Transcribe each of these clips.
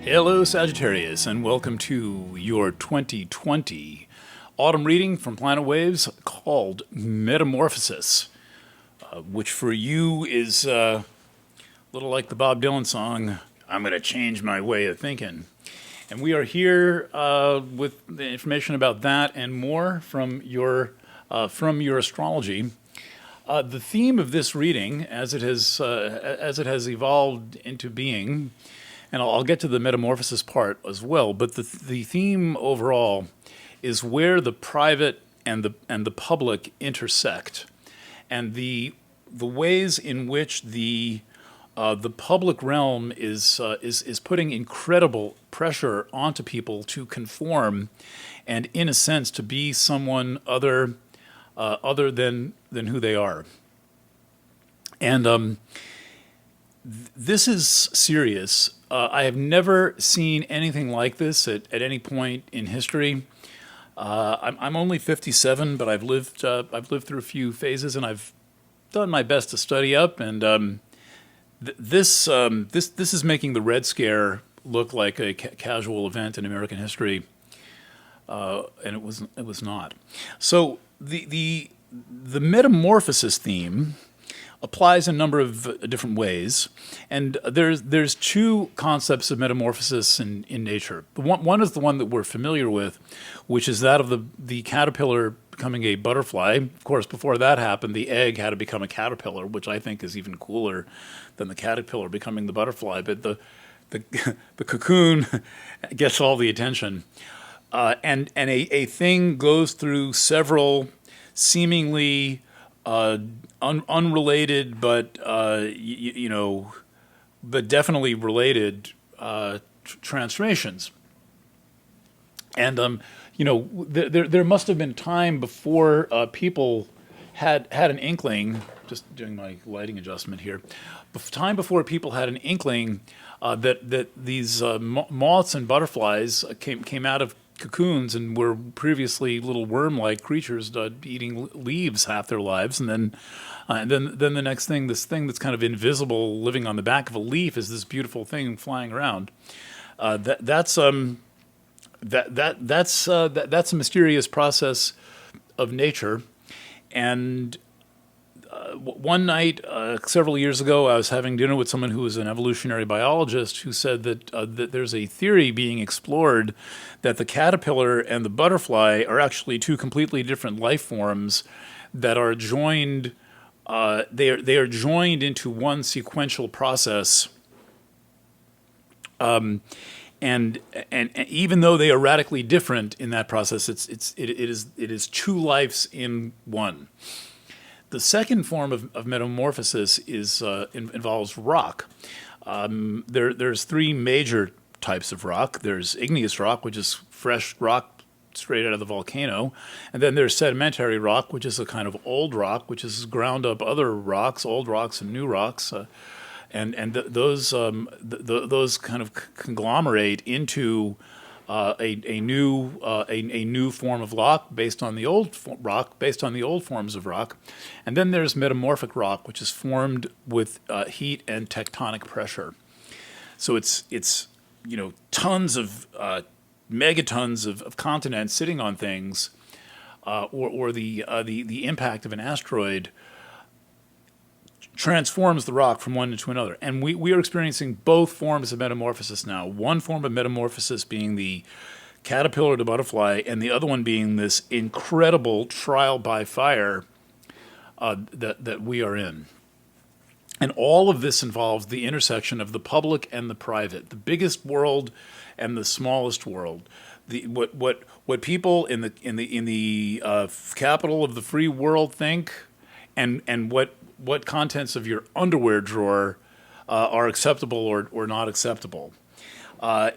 Hello, Sagittarius, and welcome to your 2020 autumn reading from Planet Waves called Metamorphosis, which for you is a little like the Bob Dylan song, I'm going to change my way of thinking. And we are here with the information about that and more from your astrology. The theme of this reading, as it has evolved into being, and I'll get to the metamorphosis part as well, but the theme overall is where the private and the public intersect, and the ways in which the public realm is putting incredible pressure onto people to conform, and in a sense to be someone other than who they are. And this is serious. I have never seen anything like this at any point in history. I'm only 57, but I've lived through a few phases, and I've done my best to study up. And this is making the Red Scare look like a casual event in American history, and it was not. So the metamorphosis theme applies a number of different ways, and there's two concepts of metamorphosis in nature. One is the one that we're familiar with, which is that of the caterpillar becoming a butterfly. Of course, before that happened, the egg had to become a caterpillar, which I think is even cooler than the caterpillar becoming the butterfly. But the cocoon gets all the attention, and a thing goes through several seemingly unrelated, but but definitely related transformations. And there must have been time before people had an inkling. Just doing my lighting adjustment here. Time before people had an inkling that these moths and butterflies came out of cocoons and were previously little worm-like creatures eating leaves half their lives, and then the next thing, this thing that's kind of invisible, living on the back of a leaf, is this beautiful thing flying around. That's a mysterious process of nature. And one night, several years ago, I was having dinner with someone who was an evolutionary biologist who said that there's a theory being explored that the caterpillar and the butterfly are actually two completely different life forms that are joined. They are joined into one sequential process. And even though they are radically different in that process, it is two lives in one. The second form of metamorphosis involves rock. There's three major types of rock. There's igneous rock, which is fresh rock straight out of the volcano, and then there's sedimentary rock, which is a kind of old rock, which is ground up other rocks, old rocks and new rocks, those kind of conglomerate into a new form of rock based on the old forms of rock. And then there's metamorphic rock, which is formed with heat and tectonic pressure. So it's tons of megatons of continents sitting on things, or the impact of an asteroid transforms the rock from one into another. And we are experiencing both forms of metamorphosis now. One form of metamorphosis being the caterpillar to butterfly, and the other one being this incredible trial by fire that we are in. And all of this involves the intersection of the public and the private, the biggest world and the smallest world. What people in the capital of the free world think, and what contents of your underwear drawer are acceptable or not acceptable.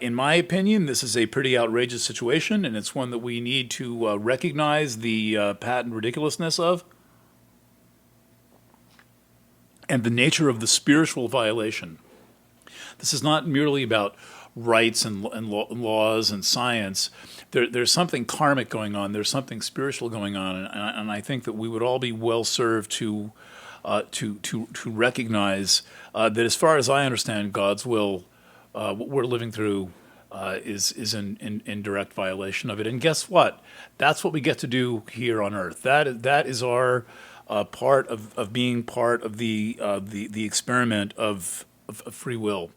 In my opinion, this is a pretty outrageous situation, and it's one that we need to recognize the patent ridiculousness of, and the nature of the spiritual violation. This is not merely about rights and laws and science. There's something karmic going on. There's something spiritual going on, and I think that we would all be well served to recognize that, as far as I understand God's will, what we're living through is in direct violation of it. And guess what? That's what we get to do here on Earth. That is our part of being part of the experiment of free will.